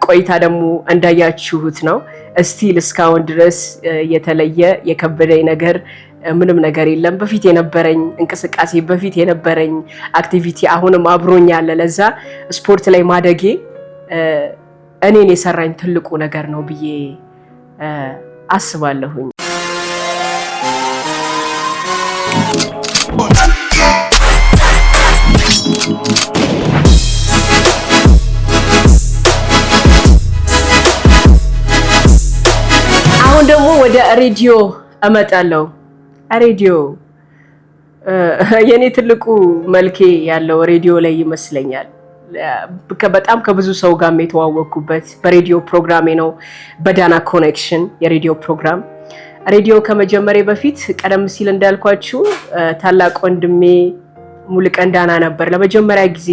ቆይታ ደግሞ እንዳያችሁት ነው። እስቲል እስካሁን ድረስ የተለየ የከበደኝ ነገር ምንም ነገር የለም። በፊት የነበረኝ እንቅስቃሴ፣ በፊት የነበረኝ አክቲቪቲ አሁንም አብሮኝ ያለ። ለዛ ስፖርት ላይ ማደጌ እኔን የሰራኝ ትልቁ ነገር ነው ብዬ አስባለሁኝ። አሁን ደግሞ ወደ ሬዲዮ እመጣለሁ። ሬዲዮ የኔ ትልቁ መልኬ ያለው ሬዲዮ ላይ ይመስለኛል። በጣም ከብዙ ሰው ጋር የተዋወቅኩበት በሬዲዮ ፕሮግራሜ ነው። በዳና ኮኔክሽን የሬዲዮ ፕሮግራም ሬዲዮ ከመጀመሪያ በፊት ቀደም ሲል እንዳልኳችሁ ታላቅ ወንድሜ ሙሉቀን ዳና ነበር ለመጀመሪያ ጊዜ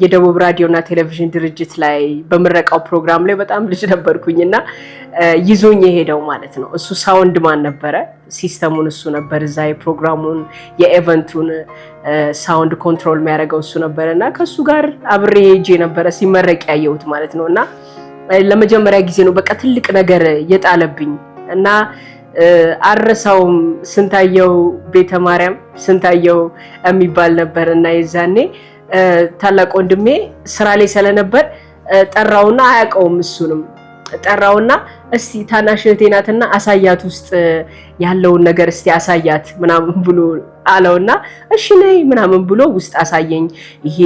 የደቡብ ራዲዮና ቴሌቪዥን ድርጅት ላይ በምረቃው ፕሮግራም ላይ በጣም ልጅ ነበርኩኝና ይዞኝ የሄደው ማለት ነው። እሱ ሳውንድ ማን ነበረ፣ ሲስተሙን እሱ ነበር፣ እዛ የፕሮግራሙን የኢቨንቱን ሳውንድ ኮንትሮል የሚያደርገው እሱ ነበርና ከሱ ጋር አብሬ ሄጄ ነበረ ሲመረቅ ያየሁት ማለት ነውና ለመጀመሪያ ጊዜ ነው በቃ ትልቅ ነገር የጣለብኝ እና አረሳውም። ስንታየው ቤተ ማርያም ስንታየው የሚባል ነበር እና የዛኔ ታላቅ ወንድሜ ስራ ላይ ስለነበር ጠራውና አያውቀውም። እሱንም ጠራውና እስቲ ታናሽ እህቴ ናትና አሳያት ውስጥ ያለውን ነገር እስቲ አሳያት ምናምን ብሎ አለውና እሺ ነይ ምናምን ብሎ ውስጥ አሳየኝ። ይሄ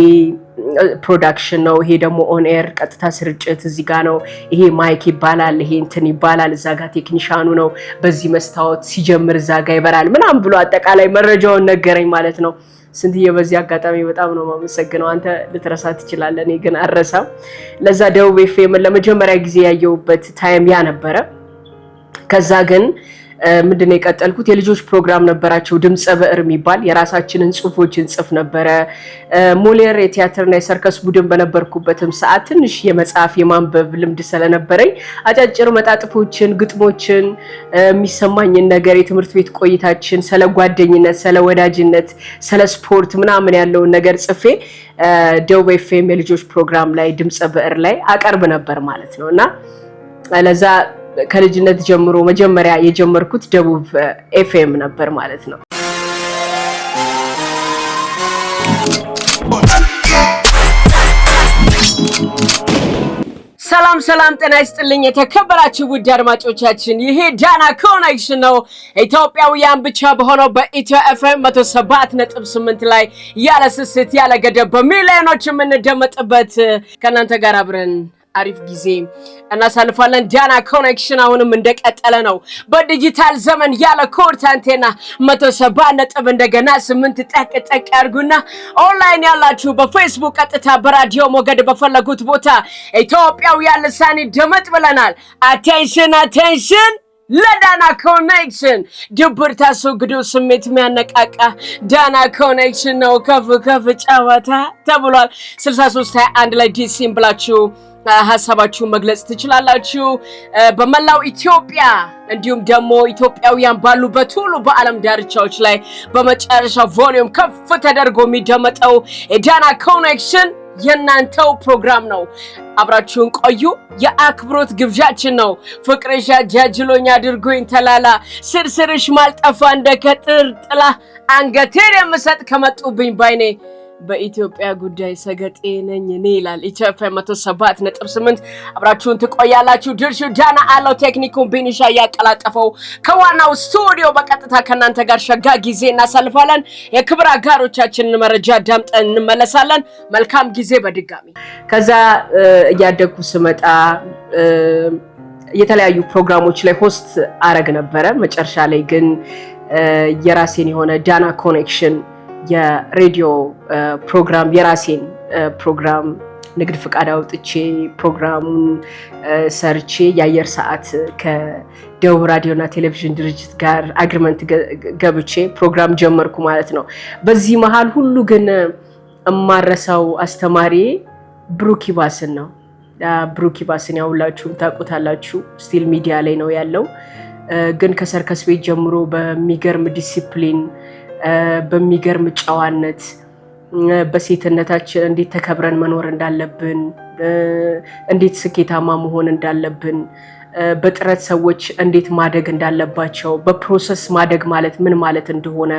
ፕሮዳክሽን ነው፣ ይሄ ደግሞ ኦን ኤር ቀጥታ ስርጭት እዚህ ጋር ነው፣ ይሄ ማይክ ይባላል፣ ይሄ እንትን ይባላል፣ እዛ ጋር ቴክኒሻኑ ነው፣ በዚህ መስታወት ሲጀምር እዛ ጋር ይበራል ምናምን ብሎ አጠቃላይ መረጃውን ነገረኝ ማለት ነው። ስንትዬ በዚህ አጋጣሚ በጣም ነው የማመሰግነው። አንተ ልትረሳ ትችላለህ፣ እኔ ግን አልረሳም። ለዛ ደቡብ ኤፍኤም ለመጀመሪያ ጊዜ ያየሁበት ታይም ያ ነበረ። ከዛ ግን ምንድነው የቀጠልኩት የልጆች ፕሮግራም ነበራቸው ድምጸ ብዕር የሚባል የራሳችንን ጽሁፎችን ጽፍ ነበረ። ሞሌር የቲያትርና የሰርከስ ቡድን በነበርኩበትም ሰዓት ትንሽ የመጽሐፍ የማንበብ ልምድ ስለነበረኝ አጫጭር መጣጥፎችን፣ ግጥሞችን፣ የሚሰማኝን ነገር፣ የትምህርት ቤት ቆይታችን፣ ስለ ጓደኝነት፣ ስለ ወዳጅነት፣ ስለ ስፖርት ምናምን ያለውን ነገር ጽፌ ደቡብ ኤፍኤም የልጆች ፕሮግራም ላይ ድምጸ ብዕር ላይ አቀርብ ነበር ማለት ነውና ለዛ ከልጅነት ጀምሮ መጀመሪያ የጀመርኩት ደቡብ ኤፍኤም ነበር ማለት ነው። ሰላም ሰላም፣ ጤና ይስጥልኝ የተከበራችሁ ውድ አድማጮቻችን፣ ይሄ ዳና ኮኔክሽን ነው። ኢትዮጵያውያን ብቻ በሆነው በኢትዮ ኤፍኤም 107.8 ላይ ያለ ስስት ያለ ገደብ በሚሊዮኖች የምንደመጥበት ከእናንተ ጋር አብረን አሪፍ ጊዜ እናሳልፋለን። ዳና ኮኔክሽን አሁንም እንደቀጠለ ነው። በዲጂታል ዘመን ያለ ኮርት አንቴና 107 እንደገና 8 ጠቅ ጠቅ ያርጉና ኦንላይን ያላችሁ በፌስቡክ ቀጥታ በራዲዮ ሞገድ በፈለጉት ቦታ ኢትዮጵያውያን ልሳኔ ደመጥ ብለናል። አቴንሽን አቴንሽን ለዳና ኮኔክሽን ድብር ታስወግዶ ስሜት የሚያነቃቃ ዳና ኮኔክሽን ነው። ከፍ ከፍ ጨዋታ ተብሏል። 6321 ላይ ዲሲም ብላችሁ ሀሳባችሁን መግለጽ ትችላላችሁ። በመላው ኢትዮጵያ እንዲሁም ደግሞ ኢትዮጵያውያን ባሉበት ሁሉ በዓለም ዳርቻዎች ላይ በመጨረሻ ቮሊዩም ከፍ ተደርጎ የሚደመጠው የዳና ኮኔክሽን የናንተው ፕሮግራም ነው። አብራችሁን ቆዩ የአክብሮት ግብዣችን ነው። ፍቅርሽ አጃጅሎኝ አድርጎኝ ተላላ ስርስርሽ ማልጠፋ እንደ ከጥር ጥላ አንገቴን የምሰጥ ከመጡብኝ ባይኔ በኢትዮጵያ ጉዳይ ሰገጤ ነኝ እኔ ይላል ኢትዮጵያ 107.8 አብራችሁን ትቆያላችሁ። ድርሹ ዳና አለው ቴክኒኩን ቢኒሻ ያቀላጠፈው ከዋናው ስቱዲዮ በቀጥታ ከናንተ ጋር ሸጋ ጊዜ እናሳልፋለን። የክብር አጋሮቻችንን መረጃ ዳምጠን እንመለሳለን። መልካም ጊዜ በድጋሚ። ከዛ እያደኩ ስመጣ የተለያዩ ፕሮግራሞች ላይ ሆስት አረግ ነበረ። መጨረሻ ላይ ግን የራሴን የሆነ ዳና ኮኔክሽን የሬዲዮ ፕሮግራም የራሴን ፕሮግራም ንግድ ፍቃድ አውጥቼ ፕሮግራሙን ሰርቼ የአየር ሰዓት ከደቡብ ራዲዮና ቴሌቪዥን ድርጅት ጋር አግሪመንት ገብቼ ፕሮግራም ጀመርኩ ማለት ነው። በዚህ መሃል ሁሉ ግን እማረሳው አስተማሪ ብሩክ ይባስን ነው። ብሩክ ይባስን ያውላችሁም ታውቁታላችሁ። ስቲል ሚዲያ ላይ ነው ያለው። ግን ከሰርከስ ቤት ጀምሮ በሚገርም ዲሲፕሊን በሚገርም ጨዋነት በሴትነታችን እንዴት ተከብረን መኖር እንዳለብን እንዴት ስኬታማ መሆን እንዳለብን በጥረት ሰዎች እንዴት ማደግ እንዳለባቸው በፕሮሰስ ማደግ ማለት ምን ማለት እንደሆነ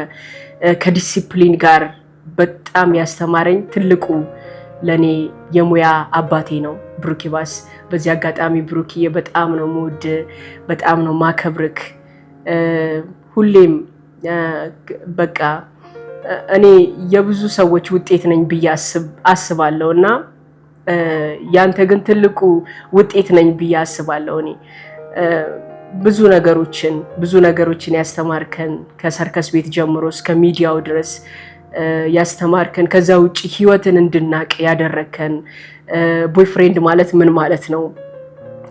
ከዲሲፕሊን ጋር በጣም ያስተማረኝ ትልቁ ለኔ የሙያ አባቴ ነው ብሩክ ይባስ። በዚህ አጋጣሚ ብሩክዬ በጣም ነው የምወድ በጣም ነው ማከብርክ። ሁሌም በቃ እኔ የብዙ ሰዎች ውጤት ነኝ ብዬ አስባለሁና ያንተ ግን ትልቁ ውጤት ነኝ ብዬ አስባለሁ። እኔ ብዙ ነገሮችን ያስተማርከን ከሰርከስ ቤት ጀምሮ እስከ ሚዲያው ድረስ ያስተማርከን፣ ከዛ ውጪ ህይወትን እንድናቅ ያደረከን፣ ቦይፍሬንድ ማለት ምን ማለት ነው፣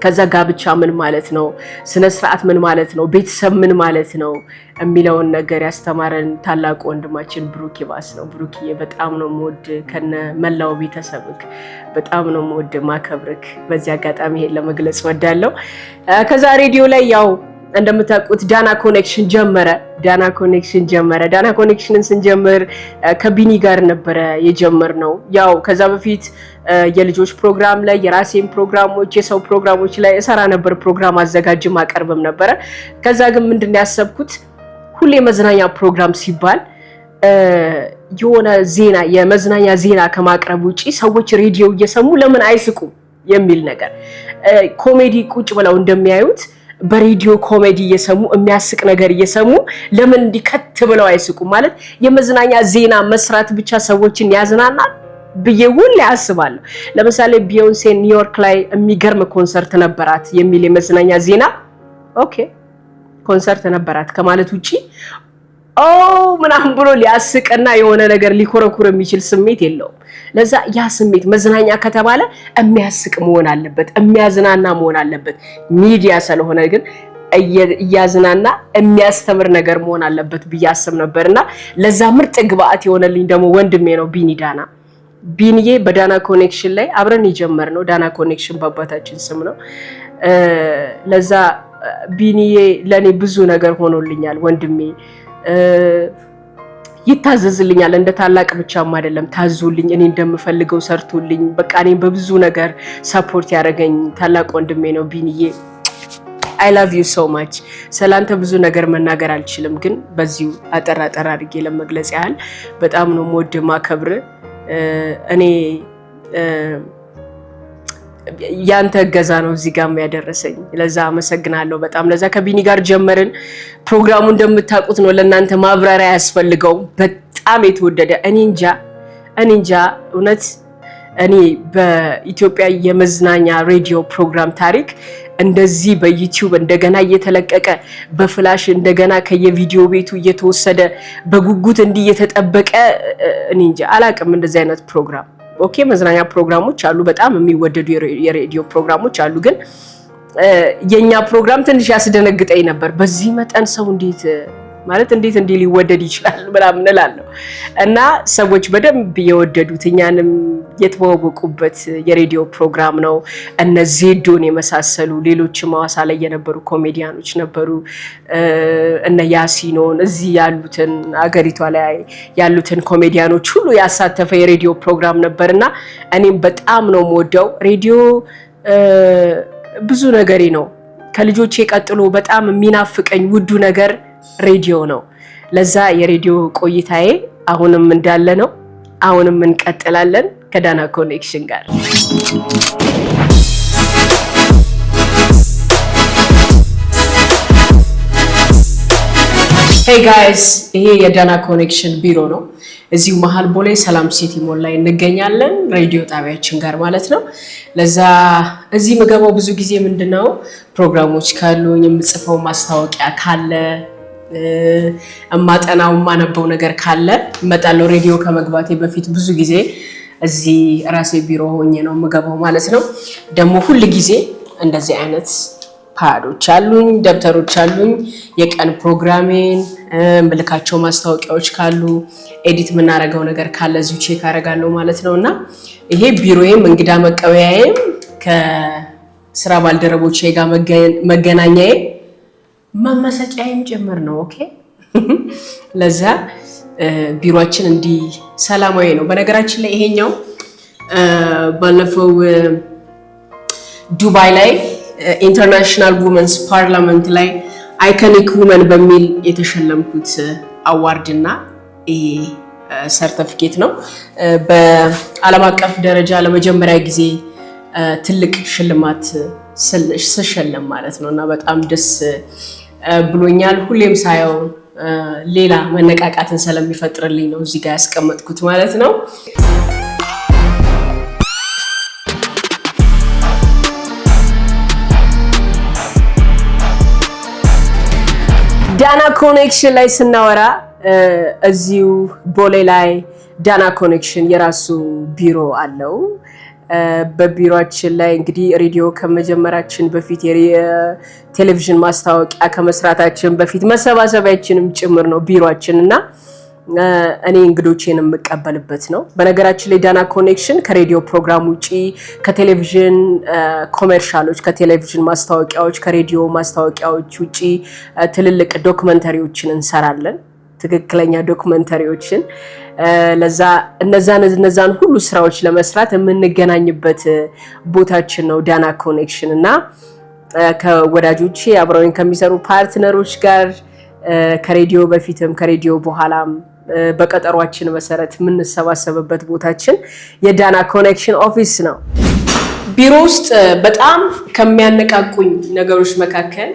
ከዛ ጋብቻ ምን ማለት ነው፣ ስነ ስርዓት ምን ማለት ነው፣ ቤተሰብ ምን ማለት ነው የሚለውን ነገር ያስተማረን ታላቁ ወንድማችን ብሩክ ይባስ ነው። ብሩክዬ በጣም ነው የምወድ ከነ መላው ቤተሰብክ በጣም ነው የምወድ ማከብርክ። በዚህ አጋጣሚ ይሄን ለመግለጽ ወዳለሁ። ከዛ ሬዲዮ ላይ ያው እንደምታውቁት ዳና ኮኔክሽን ጀመረ። ዳና ኮኔክሽንን ስንጀምር ከቢኒ ጋር ነበረ የጀመርነው። ያው ከዛ በፊት የልጆች ፕሮግራም ላይ የራሴን ፕሮግራሞች የሰው ፕሮግራሞች ላይ እሰራ ነበር። ፕሮግራም አዘጋጅም አቀርብም ነበረ። ከዛ ግን ምንድን ያሰብኩት ሁሌ መዝናኛ ፕሮግራም ሲባል የሆነ ዜና የመዝናኛ ዜና ከማቅረብ ውጪ ሰዎች ሬዲዮ እየሰሙ ለምን አይስቁም የሚል ነገር ኮሜዲ ቁጭ ብለው እንደሚያዩት በሬዲዮ ኮሜዲ እየሰሙ የሚያስቅ ነገር እየሰሙ ለምን እንዲከት ብለው አይስቁም? ማለት የመዝናኛ ዜና መስራት ብቻ ሰዎችን ያዝናናል ብዬ ሁሌ አስባለሁ። ለምሳሌ ቢዮንሴ ኒውዮርክ ላይ የሚገርም ኮንሰርት ነበራት የሚል የመዝናኛ ዜና ኦኬ ኮንሰርት ነበራት ከማለት ውጪ ምናምን ብሎ ሊያስቅና የሆነ ነገር ሊኮረኩር የሚችል ስሜት የለውም። ለዛ ያ ስሜት መዝናኛ ከተባለ የሚያስቅ መሆን አለበት፣ የሚያዝናና መሆን አለበት። ሚዲያ ስለሆነ ግን እያዝናና የሚያስተምር ነገር መሆን አለበት ብዬ አስብ ነበርና ለዛ ምርጥ ግብአት የሆነልኝ ደግሞ ወንድሜ ነው ቢኒ ዳና። ቢኒዬ በዳና ኮኔክሽን ላይ አብረን የጀመርነው ዳና ኮኔክሽን በአባታችን ስም ነው። ለዛ ቢኒዬ ለኔ ብዙ ነገር ሆኖልኛል ወንድሜ። ይታዘዝልኛል እንደ ታላቅ ብቻም አይደለም ታዞልኝ እኔ እንደምፈልገው ሰርቶልኝ በቃ እኔ በብዙ ነገር ሰፖርት ያደረገኝ ታላቅ ወንድሜ ነው ቢኒዬ። I love you so much። ስላንተ ብዙ ነገር መናገር አልችልም፣ ግን በዚሁ አጠራ አድርጌ ለመግለጽ ያህል በጣም ነው የምወድ ማከብር። እኔ ያንተ እገዛ ነው እዚህ ጋር ያደረሰኝ። ለዛ አመሰግናለሁ በጣም። ለዛ ከቢኒ ጋር ጀመርን። ፕሮግራሙ እንደምታውቁት ነው፣ ለእናንተ ማብራሪያ ያስፈልገው። በጣም የተወደደ እኔ እንጃ እውነት እኔ በኢትዮጵያ የመዝናኛ ሬዲዮ ፕሮግራም ታሪክ እንደዚህ በዩቲዩብ እንደገና እየተለቀቀ በፍላሽ እንደገና ከየቪዲዮ ቤቱ እየተወሰደ በጉጉት እንዲህ እየተጠበቀ እኔ እንጃ አላቅም እንደዚህ አይነት ፕሮግራም። ኦኬ መዝናኛ ፕሮግራሞች አሉ፣ በጣም የሚወደዱ የሬዲዮ ፕሮግራሞች አሉ። ግን የኛ ፕሮግራም ትንሽ ያስደነግጠኝ ነበር። በዚህ መጠን ሰው እንዴት እንዲህ ሊወደድ ይችላል ምናምን እላለሁ። እና ሰዎች በደንብ የወደዱት እኛንም የተዋወቁበት የሬዲዮ ፕሮግራም ነው። እነ ዜዶን የመሳሰሉ ሌሎችም ሐዋሳ ላይ የነበሩ ኮሜዲያኖች ነበሩ። እነ ያሲኖን እዚህ ያሉትን አገሪቷ ላይ ያሉትን ኮሜዲያኖች ሁሉ ያሳተፈ የሬዲዮ ፕሮግራም ነበርና እኔም በጣም ነው የምወደው ሬዲዮ። ብዙ ነገሬ ነው። ከልጆቼ ቀጥሎ በጣም የሚናፍቀኝ ውዱ ነገር ሬዲዮ ነው። ለዛ የሬዲዮ ቆይታዬ አሁንም እንዳለ ነው። አሁንም እንቀጥላለን ከዳና ኮኔክሽን ጋር። Hey guys, ይሄ የዳና ኮኔክሽን ቢሮ ነው። እዚሁ መሃል ቦሌ ሰላም ሲቲ ሞል ላይ እንገኛለን፣ ሬዲዮ ጣቢያችን ጋር ማለት ነው። ለዛ እዚህ መገባው ብዙ ጊዜ ምንድነው ፕሮግራሞች ካሉኝ የምጽፈው ማስታወቂያ ካለ እማጠናው ማነበው ነገር ካለ እመጣለሁ። ሬዲዮ ከመግባቴ በፊት ብዙ ጊዜ እዚህ ራሴ ቢሮ ሆኜ ነው የምገባው ማለት ነው። ደግሞ ሁሉ ጊዜ እንደዚህ አይነት ፓዶች አሉኝ፣ ደብተሮች አሉኝ። የቀን ፕሮግራሜን ምልካቸው ማስታወቂያዎች ካሉ ኤዲት የምናደርገው ነገር ካለ እዚሁ ቼክ አደርጋለሁ ማለት ነውና ይሄ ቢሮዬም እንግዳ መቀበያዬም ከስራ ባልደረቦቼ ጋር መገናኛዬ መመሰጫዬም ጭምር ነው። ኦኬ ለዛ ቢሮአችን እንዲህ ሰላማዊ ነው። በነገራችን ላይ ይሄኛው ባለፈው ዱባይ ላይ ኢንተርናሽናል ውመንስ ፓርላመንት ላይ አይኮኒክ ውመን በሚል የተሸለምኩት አዋርድ እና ይሄ ሰርቲፊኬት ነው። በዓለም አቀፍ ደረጃ ለመጀመሪያ ጊዜ ትልቅ ሽልማት ስሸለም ማለት ነው እና በጣም ደስ ብሎኛል። ሁሌም ሳየው ሌላ መነቃቃትን ስለሚፈጥርልኝ ነው እዚህ ጋር ያስቀመጥኩት ማለት ነው። ዳና ኮኔክሽን ላይ ስናወራ እዚሁ ቦሌ ላይ ዳና ኮኔክሽን የራሱ ቢሮ አለው። በቢሮአችን ላይ እንግዲህ ሬዲዮ ከመጀመራችን በፊት የቴሌቪዥን ማስታወቂያ ከመስራታችን በፊት መሰባሰቢያችንም ጭምር ነው ቢሮአችን እና እኔ እንግዶቼን የምቀበልበት ነው። በነገራችን ላይ ዳና ኮኔክሽን ከሬዲዮ ፕሮግራም ውጪ ከቴሌቪዥን ኮመርሻሎች፣ ከቴሌቪዥን ማስታወቂያዎች፣ ከሬዲዮ ማስታወቂያዎች ውጪ ትልልቅ ዶክመንተሪዎችን እንሰራለን። ትክክለኛ ዶክመንተሪዎችን ለዛ እነዛን ሁሉ ስራዎች ለመስራት የምንገናኝበት ቦታችን ነው ዳና ኮኔክሽን እና ከወዳጆቼ አብረውኝ ከሚሰሩ ፓርትነሮች ጋር ከሬዲዮ በፊትም ከሬዲዮ በኋላም በቀጠሯችን መሰረት የምንሰባሰብበት ቦታችን የዳና ኮኔክሽን ኦፊስ ነው። ቢሮ ውስጥ በጣም ከሚያነቃቁኝ ነገሮች መካከል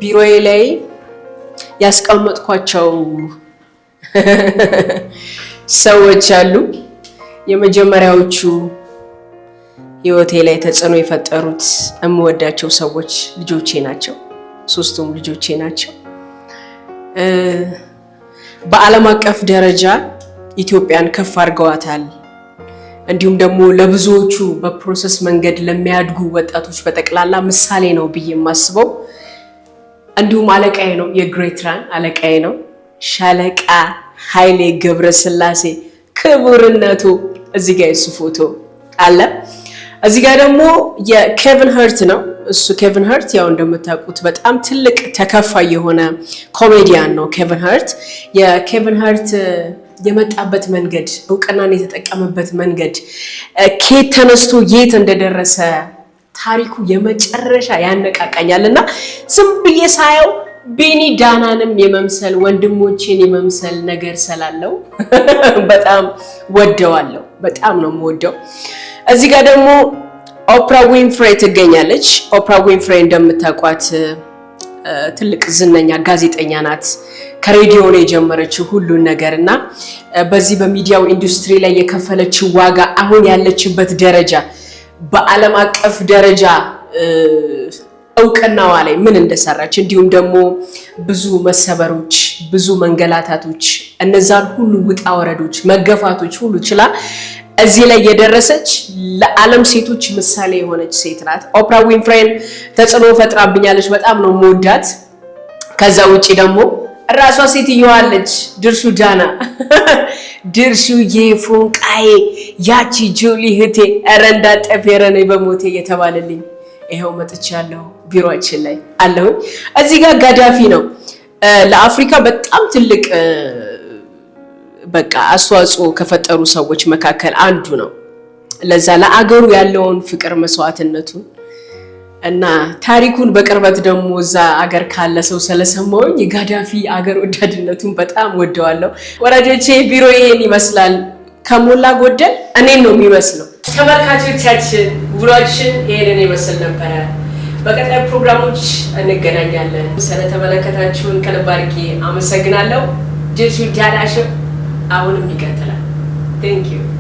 ቢሮዬ ላይ ያስቀመጥኳቸው ሰዎች አሉ። የመጀመሪያዎቹ ህይወቴ ላይ ተጽዕኖ የፈጠሩት የምወዳቸው ሰዎች ልጆቼ ናቸው። ሶስቱም ልጆቼ ናቸው። በዓለም አቀፍ ደረጃ ኢትዮጵያን ከፍ አድርገዋታል። እንዲሁም ደግሞ ለብዙዎቹ በፕሮሰስ መንገድ ለሚያድጉ ወጣቶች በጠቅላላ ምሳሌ ነው ብዬ የማስበው እንዲሁም አለቃዬ ነው፣ የግሬትራን አለቃዬ ነው። ሻለቃ ኃይሌ ገብረስላሴ ክቡርነቱ እዚህ ጋር የሱ ፎቶ አለ። እዚህ ጋር ደግሞ የኬቪን ሀርት ነው። እሱ ኬቪን ሀርት ያው እንደምታውቁት በጣም ትልቅ ተከፋይ የሆነ ኮሜዲያን ነው። ኬቪን ሀርት የኬቪን ሀርት የመጣበት መንገድ፣ እውቅናን የተጠቀመበት መንገድ፣ ከየት ተነስቶ የት እንደደረሰ ታሪኩ የመጨረሻ ያነቃቃኛል እና ዝም ብዬ ሳየው ቤኒ ዳናንም የመምሰል ወንድሞቼን የመምሰል ነገር ስላለው በጣም ወደዋለሁ። በጣም ነው የምወደው። እዚህ ጋር ደግሞ ኦፕራ ዊንፍሬ ትገኛለች። ኦፕራ ዊንፍሬ እንደምታውቋት ትልቅ ዝነኛ ጋዜጠኛ ናት። ከሬዲዮ ነው የጀመረችው ሁሉን ነገር እና በዚህ በሚዲያው ኢንዱስትሪ ላይ የከፈለችው ዋጋ፣ አሁን ያለችበት ደረጃ፣ በዓለም አቀፍ ደረጃ እውቅናዋ ላይ ምን እንደሰራች እንዲሁም ደግሞ ብዙ መሰበሮች፣ ብዙ መንገላታቶች፣ እነዛን ሁሉ ውጣ ወረዶች፣ መገፋቶች ሁሉ ችላ እዚህ ላይ የደረሰች ለዓለም ሴቶች ምሳሌ የሆነች ሴት ናት። ኦፕራ ዊንፍሬን ተጽዕኖ ፈጥራብኛለች። በጣም ነው የምወዳት። ከዛ ውጪ ደግሞ ራሷ ሴትዮዋ አለች፣ ድርሹ ዳና። ድርሹ የፎንቃዬ ያቺ ጆሊ ህቴ ረንዳ ጠፌረኔ በሞቴ የተባለልኝ ይሄው መጥቻለሁ። ቢሮአችን ላይ አለሁ። እዚህ ጋር ጋዳፊ ነው። ለአፍሪካ በጣም ትልቅ በቃ አስተዋጽኦ ከፈጠሩ ሰዎች መካከል አንዱ ነው። ለዛ ለአገሩ ያለውን ፍቅር መስዋዕትነቱን እና ታሪኩን በቅርበት ደግሞ እዛ አገር ካለ ሰው ስለሰማሁኝ የጋዳፊ አገር ወዳድነቱን በጣም ወደዋለሁ። ወራጆቼ ቢሮ ይሄን ይመስላል። ከሞላ ጎደል እኔን ነው የሚመስለው። ተመልካቾቻችን ውሏችን ይሄንን ይመስል ነበረ። በቀጣይ ፕሮግራሞች እንገናኛለን። ስለተመለከታችሁን ከልብ አድርጌ አመሰግናለሁ። ጅርሱ ጃዳሽ አሁንም ይቀጥላል። ቴንክ ዩ